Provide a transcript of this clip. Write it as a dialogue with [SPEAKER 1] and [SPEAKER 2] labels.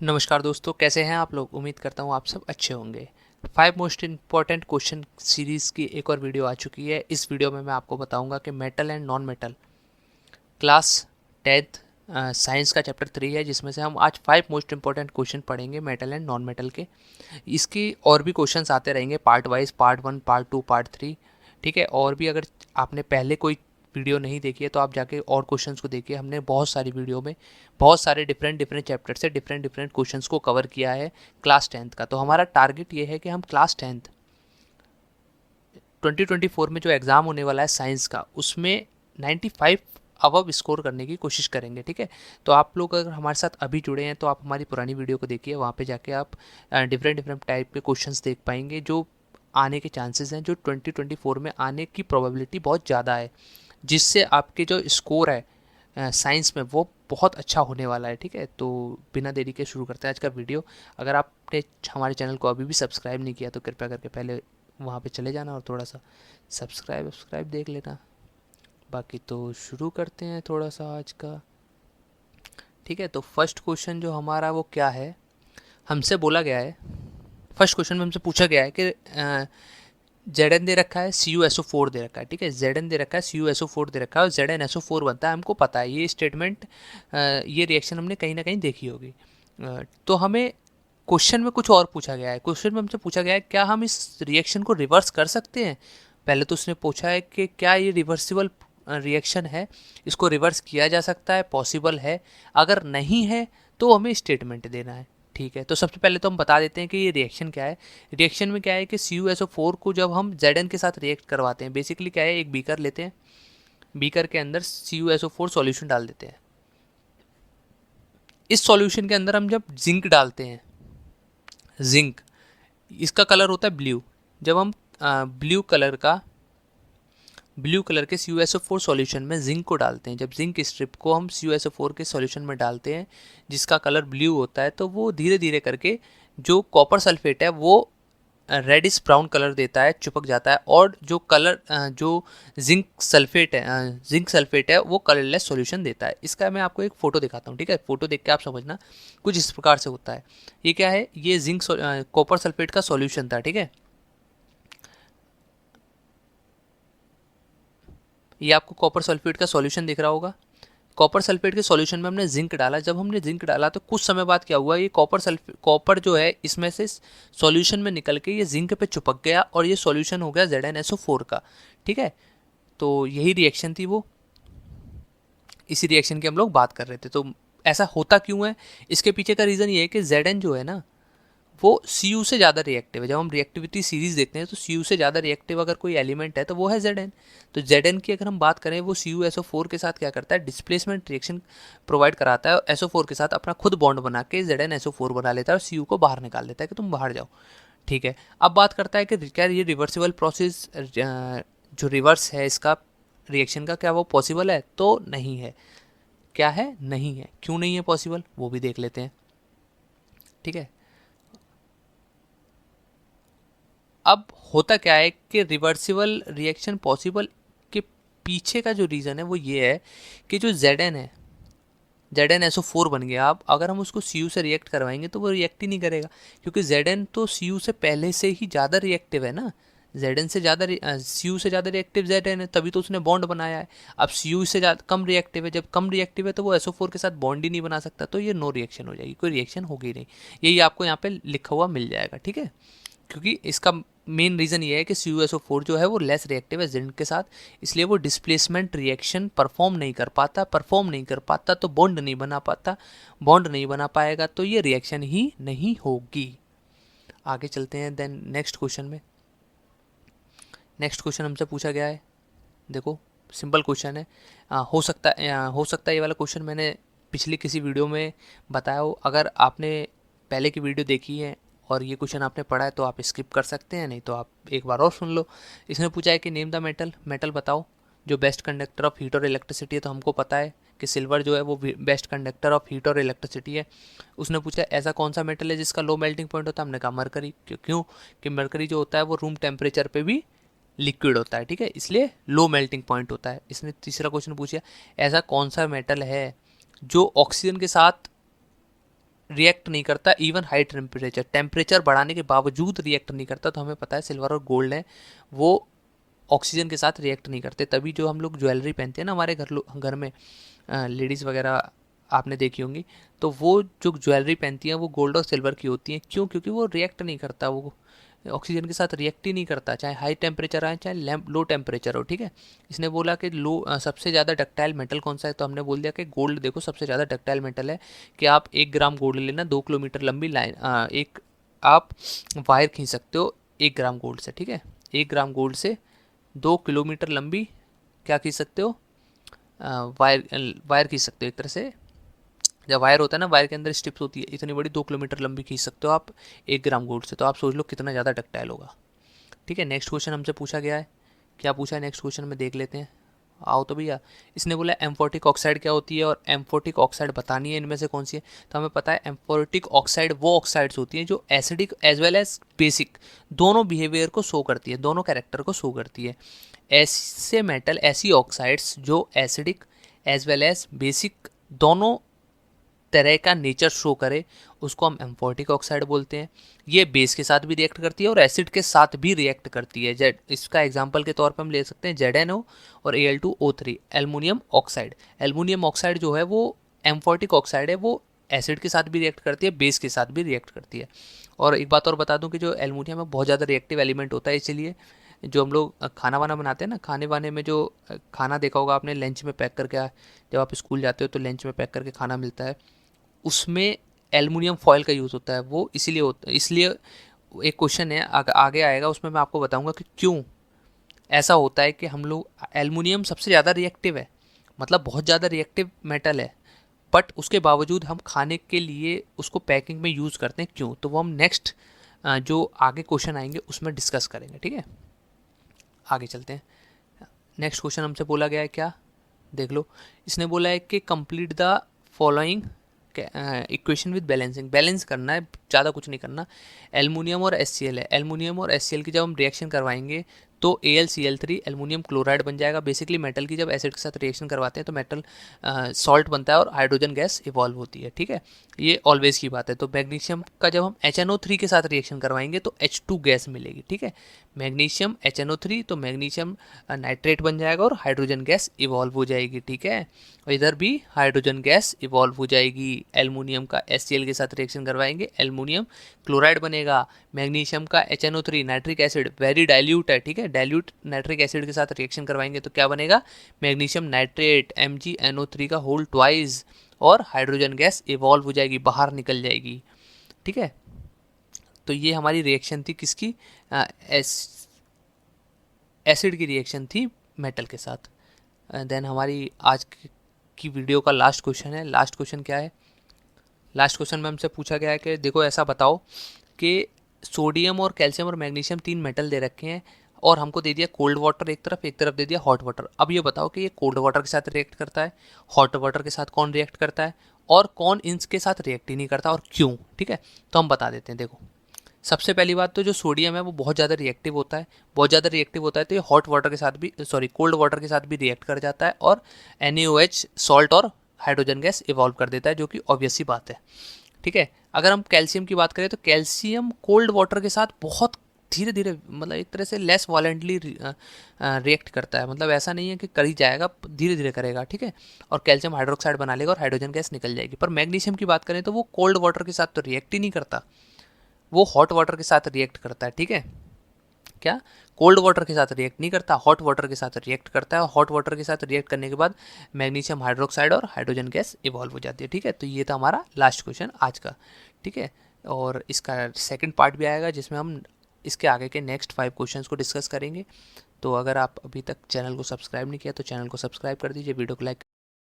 [SPEAKER 1] नमस्कार दोस्तों, कैसे हैं आप लोग। उम्मीद करता हूँ आप सब अच्छे होंगे। 5 मोस्ट इम्पॉर्टेंट क्वेश्चन सीरीज़ की एक और वीडियो आ चुकी है। इस वीडियो में मैं आपको बताऊंगा कि metal and non metal class 10th science का चैप्टर 3 है, जिसमें से हम आज 5 मोस्ट इम्पॉर्टेंट क्वेश्चन पढ़ेंगे मेटल एंड नॉन मेटल के। इसकी और भी क्वेश्चंस आते रहेंगे part wise, part 1, part 2, part 3। ठीक है। और भी अगर आपने पहले कोई वीडियो नहीं देखी है तो आप जाके और क्वेश्चंस को देखिए। हमने बहुत सारी वीडियो में बहुत सारे डिफरेंट डिफरेंट चैप्टर से डिफरेंट डिफरेंट क्वेश्चंस को कवर किया है क्लास 10th का। तो हमारा टारगेट ये है कि हम क्लास 10th 2024 में जो एग्ज़ाम होने वाला है साइंस का, उसमें 95 अबव स्कोर करने की कोशिश करेंगे। ठीक है। तो आप लोग अगर हमारे साथ अभी जुड़े हैं तो आप हमारी पुरानी वीडियो को देखिए। वहाँ पे जाके आप डिफरेंट डिफरेंट टाइप के क्वेश्चंस देख पाएंगे जो आने के चांसेस हैं, जो 2024 में आने की प्रोबेबिलिटी बहुत ज़्यादा है, जिससे आपके जो स्कोर है साइंस में वो बहुत अच्छा होने वाला है। ठीक है। तो बिना देरी के शुरू करते हैं आज का वीडियो। अगर आपने हमारे चैनल को अभी भी सब्सक्राइब नहीं किया तो कृपया करके पहले वहाँ पे चले जाना और थोड़ा सा सब्सक्राइब देख लेना। बाकी तो शुरू करते हैं थोड़ा सा आज का। ठीक है। तो फर्स्ट क्वेश्चन जो हमारा वो क्या है, हमसे बोला गया है, फर्स्ट क्वेश्चन में हमसे पूछा गया है कि जेड दे रखा है, CuSO4 दे रखा है। ठीक है। जेड दे रखा है, CuSO4 दे रखा है और ZnSO4 बनता है। हमको पता है ये स्टेटमेंट, ये रिएक्शन हमने कहीं ना कहीं देखी होगी। तो हमें क्वेश्चन में कुछ और पूछा गया है। क्वेश्चन में हमसे पूछा गया है क्या हम इस रिएक्शन को रिवर्स कर सकते हैं। पहले तो उसने पूछा है कि क्या ये रिवर्सिबल रिएक्शन है, इसको रिवर्स किया जा सकता है, पॉसिबल है। अगर नहीं है तो हमें स्टेटमेंट देना है। ठीक है। तो सबसे पहले तो हम बता देते हैं कि ये रिएक्शन क्या है। रिएक्शन में क्या है कि CuSO4 को जब हम Zn के साथ रिएक्ट करवाते हैं, बेसिकली क्या है, एक बीकर लेते हैं, बीकर के अंदर CuSO4 सॉल्यूशन डाल देते हैं। इस सॉल्यूशन के अंदर हम जब जिंक डालते हैं, जिंक, इसका कलर होता है ब्लू। जब हम ब्लू कलर के CuSO4 सॉल्यूशन में जिंक को डालते हैं, जब जिंक स्ट्रिप को हम CuSO4 के सॉल्यूशन में डालते हैं जिसका कलर ब्लू होता है, तो वो धीरे धीरे करके जो कॉपर सल्फेट है वो रेडिश ब्राउन कलर देता है, चिपक जाता है। और जो जिंक सल्फेट है वो कलरलेस सॉल्यूशन देता है। इसका मैं आपको एक फ़ोटो दिखाता हूँ। ठीक है। फोटो देख के आप समझना कुछ इस प्रकार से होता है। ये क्या है, ये जिंक कॉपर सल्फेट का सॉल्यूशन था। ठीक है। ये आपको कॉपर सल्फेट का सॉल्यूशन दिख रहा होगा। कॉपर सल्फेट के सॉल्यूशन में हमने जिंक डाला। जब हमने जिंक डाला तो कुछ समय बाद क्या हुआ, ये कॉपर जो है इसमें से सॉल्यूशन में निकल के ये जिंक पे चिपक गया और ये सॉल्यूशन हो गया ZnSO4 का। ठीक है। तो यही रिएक्शन थी वो, इसी रिएक्शन की हम लोग बात कर रहे थे। तो ऐसा होता क्यों है, इसके पीछे का रीज़न ये है कि Zn जो है ना वो Cu से ज़्यादा रिएक्टिव है। जब हम रिएक्टिविटी सीरीज देखते हैं तो Cu से ज़्यादा रिएक्टिव अगर कोई एलिमेंट है तो वो है Zn। तो Zn की अगर हम बात करें, वो CuSO4 के साथ क्या करता है, डिस्प्लेसमेंट रिएक्शन प्रोवाइड कराता है और SO4 के साथ अपना खुद बॉन्ड बना के ZnSO4 बना लेता है और Cu को बाहर निकाल देता है कि तुम बाहर जाओ। ठीक है। अब बात करता है कि क्या ये रिवर्सिबल प्रोसेस, जो रिवर्स है इसका रिएक्शन का, क्या वो पॉसिबल है। तो नहीं है। क्या है, नहीं है। क्यों नहीं है पॉसिबल वो भी देख लेते हैं। ठीक है। अब होता क्या है कि रिवर्सिबल रिएक्शन पॉसिबल के पीछे का जो रीज़न है वो ये है कि जो Zn है, ZnSO4 बन गया। अब अगर हम उसको Cu से रिएक्ट करवाएंगे तो वो रिएक्ट ही नहीं करेगा, क्योंकि Zn तो Cu से पहले से ही ज़्यादा रिएक्टिव है ना। Cu से ज़्यादा रिएक्टिव Zn है, तभी तो उसने बॉन्ड बनाया है। अब Cu से ज़्यादा कम रिएक्टिव है, जब कम रिएक्टिव है तो वो SO4 के साथ बॉन्ड ही नहीं बना सकता, तो ये नो रिएक्शन हो जाएगी, कोई रिएक्शन होगी नहीं। यही आपको यहाँ पे लिखा हुआ मिल जाएगा। ठीक है। क्योंकि इसका मेन रीज़न ये है कि CuSO4 जो है वो लेस रिएक्टिव है जिंक के साथ, इसलिए वो डिस्प्लेसमेंट रिएक्शन परफॉर्म नहीं कर पाता तो बॉन्ड नहीं बना पाएगा, तो ये रिएक्शन ही नहीं होगी। आगे चलते हैं देन नेक्स्ट क्वेश्चन में। नेक्स्ट क्वेश्चन हमसे पूछा गया है, देखो सिंपल क्वेश्चन है। हो सकता है ये वाला क्वेश्चन मैंने पिछली किसी वीडियो में बताया हो। अगर आपने पहले की वीडियो देखी है और ये क्वेश्चन आपने पढ़ा है तो आप स्किप कर सकते हैं, नहीं तो आप एक बार और सुन लो। इसने पूछा है कि नेम द मेटल बताओ जो बेस्ट कंडक्टर ऑफ हीट और इलेक्ट्रिसिटी है। तो हमको पता है कि सिल्वर जो है वो बेस्ट कंडक्टर ऑफ हीट और इलेक्ट्रिसिटी है। उसने पूछा ऐसा कौन सा मेटल है जिसका लो मेल्टिंग पॉइंट होता है। हमने कहा मरकरी। क्यों कि मरकरी जो होता है वो रूम टेम्परेचर पे भी लिक्विड होता है। ठीक है, इसलिए लो मेल्टिंग पॉइंट होता है। इसने तीसरा क्वेश्चन पूछा ऐसा कौन सा मेटल है जो ऑक्सीजन के साथ रिएक्ट नहीं करता, इवन हाई टेम्परेचर, टेम्परेचर बढ़ाने के बावजूद रिएक्ट नहीं करता। तो हमें पता है सिल्वर और गोल्ड है वो ऑक्सीजन के साथ रिएक्ट नहीं करते। तभी जो हम लोग ज्वेलरी पहनते हैं ना हमारे घर में, लेडीज़ वगैरह आपने देखी होंगी, तो वो जो ज्वेलरी पहनती हैं वो गोल्ड और सिल्वर की होती हैं। क्यों? क्योंकि वो रिएक्ट नहीं करता, वो ऑक्सीजन के साथ रिएक्ट ही नहीं करता, चाहे हाई टेम्परेचर आए चाहे लो टेम्परेचर हो। ठीक है, इसने बोला कि सबसे ज़्यादा डक्टाइल मेटल कौन सा है, तो हमने बोल दिया कि गोल्ड देखो सबसे ज़्यादा डक्टाइल मेटल है। कि आप 1 ग्राम गोल्ड लेना, 2 किलोमीटर लंबी लाइन, एक आप वायर खींच सकते हो 1 ग्राम गोल्ड से। ठीक है, 1 ग्राम गोल्ड से 2 किलोमीटर लंबी क्या खींच सकते हो, वायर खींच सकते हो। एक तरह से जब वायर होता है ना, वायर के अंदर स्ट्रिप्स होती है, इतनी बड़ी 2 किलोमीटर लंबी खींच सकते हो आप 1 ग्राम गोल्ड से। तो आप सोच लो कितना ज़्यादा डक्टाइल होगा। ठीक है, नेक्स्ट क्वेश्चन हमसे पूछा गया है, क्या पूछा है नेक्स्ट क्वेश्चन में देख लेते हैं। आओ तो भैया, इसने बोला एम्फोटिक ऑक्साइड क्या होती है और एम्फोटिक ऑक्साइड बतानी है इनमें से कौन सी है। तो हमें पता है एम्फोटिक ऑक्साइड वो ऑक्साइड्स होती हैं जो acidic as well as basic दोनों बिहेवियर को शो करती है, दोनों कैरेक्टर को शो करती है। ऐसे मेटल, ऐसी ऑक्साइड्स जो acidic as well as basic दोनों तरह का नेचर शो करे, उसको हम एम्फोटिक ऑक्साइड बोलते हैं। ये बेस के साथ भी रिएक्ट करती है और एसिड के साथ भी रिएक्ट करती है। जेड, इसका एग्जांपल के तौर पे हम ले सकते हैं ZnO और Al2O3, aluminium oxide. Aluminium oxide जो है वो एम्फोटिक ऑक्साइड है, वो एसिड के साथ भी रिएक्ट करती है, बेस के साथ भी रिएक्ट करती है। और एक बात और बता दूं कि जो एल्युमिनियम है बहुत ज़्यादा रिएक्टिव एलिमेंट होता है, इसीलिए जो हम लोग खाना वाना बनाते हैं ना, खाने वाने में जो खाना देखा होगा आपने लंच में पैक करके, जब आप स्कूल जाते हो तो लंच में पैक करके खाना मिलता है, उसमें एल्युमिनियम फॉयल का यूज़ होता है। वो इसीलिए होता है, इसलिए एक क्वेश्चन है आगे आएगा, उसमें मैं आपको बताऊंगा कि क्यों ऐसा होता है कि हम लोग, एल्युमिनियम सबसे ज़्यादा रिएक्टिव है, मतलब बहुत ज़्यादा रिएक्टिव मेटल है, बट उसके बावजूद हम खाने के लिए उसको पैकिंग में यूज़ करते हैं। क्यों? तो वो हम नेक्स्ट जो आगे क्वेश्चन आएंगे उसमें डिस्कस करेंगे। ठीक है, आगे चलते हैं। नेक्स्ट क्वेश्चन हमसे बोला गया है क्या, देख लो। इसने बोला है कि complete the following equation with balancing, balance करना है, ज़्यादा कुछ नहीं करना। एल्युमिनियम और HCl है, एल्युमिनियम और HCl की जब हम रिएक्शन करवाएंगे तो AlCl3 एल्युमिनियम क्लोराइड बन जाएगा। बेसिकली मेटल की जब एसिड के साथ रिएक्शन करवाते हैं तो मेटल सॉल्ट बनता है और हाइड्रोजन गैस इवॉल्व होती है। ठीक है, ये ऑलवेज की बात है। तो मैग्नीशियम का जब हम HNO3 के साथ रिएक्शन करवाएंगे तो H2 गैस मिलेगी। ठीक है, मैग्नीशियम HNO3, तो मैग्नीशियम नाइट्रेट बन जाएगा और हाइड्रोजन गैस इवॉल्व हो जाएगी। ठीक है, और इधर भी हाइड्रोजन गैस इवॉल्व हो जाएगी। एल्युमिनियम का HCl के साथ रिएक्शन करवाएंगे, एल्युमिनियम क्लोराइड बनेगा। मैग्नीशियम का HNO3 nitric acid very dilute है, ठीक है, डाइल्यूट नाइट्रिक एसिड के साथ रिएक्शन करवाएंगे तो क्या बनेगा, मैग्नीशियम नाइट्रेट MgNO3 का होल ट्वाइस, और हाइड्रोजन गैस इवॉल्व हो जाएगी, बाहर निकल जाएगी। ठीक है, तो ये हमारी रिएक्शन थी किसकी, एसिड की रिएक्शन थी मेटल के साथ। देन हमारी आज की वीडियो का लास्ट क्वेश्चन है। लास्ट क्वेश्चन क्या है, लास्ट क्वेश्चन में हमसे पूछा गया है कि देखो ऐसा बताओ कि सोडियम और कैल्शियम और मैग्नीशियम 3 मेटल दे रखे हैं और हमको दे दिया कोल्ड वाटर एक तरफ दे दिया हॉट वाटर। अब ये बताओ कि ये कोल्ड वाटर के साथ रिएक्ट करता है, हॉट वाटर के साथ कौन रिएक्ट करता है, और कौन इनके साथ रिएक्ट ही नहीं करता और क्यों। ठीक है, तो हम बता देते हैं। देखो, सबसे पहली बात तो जो सोडियम है वो बहुत ज़्यादा रिएक्टिव होता है, बहुत ज़्यादा रिएक्टिव होता है, तो ये हॉट वाटर के साथ भी, सॉरी, कोल्ड वाटर के साथ भी रिएक्ट कर जाता है और NaOH सॉल्ट और हाइड्रोजन गैस इवॉल्व कर देता है, जो कि ऑब्वियस सी बात है। ठीक है, अगर हम कैल्शियम की बात करें तो कैल्शियम कोल्ड वाटर के साथ बहुत धीरे धीरे, मतलब एक तरह से लेस वायलेंटली रिएक्ट करता है, मतलब ऐसा नहीं है कि कर ही जाएगा, धीरे धीरे करेगा। ठीक है, और कैल्शियम हाइड्रोक्साइड बना लेगा और हाइड्रोजन गैस निकल जाएगी। पर मैग्नीशियम की बात करें तो वो कोल्ड वाटर के साथ तो रिएक्ट ही नहीं करता, वो हॉट वाटर के साथ रिएक्ट करता है। ठीक है, क्या कोल्ड वाटर के साथ रिएक्ट नहीं करता, हॉट वाटर के साथ रिएक्ट करता है। हॉट वाटर के साथ रिएक्ट करने के बाद मैग्नीशियम हाइड्रोक्साइड और हाइड्रोजन गैस इवॉल्व हो जाती है। ठीक है, तो ये था हमारा लास्ट क्वेश्चन आज का। ठीक है, और इसका सेकंड पार्ट भी आएगा जिसमें हम इसके आगे के नेक्स्ट 5 क्वेश्चंस को डिस्कस करेंगे। तो अगर आप अभी तक चैनल को सब्सक्राइब नहीं किया तो चैनल को सब्सक्राइब कर दीजिए, वीडियो को लाइक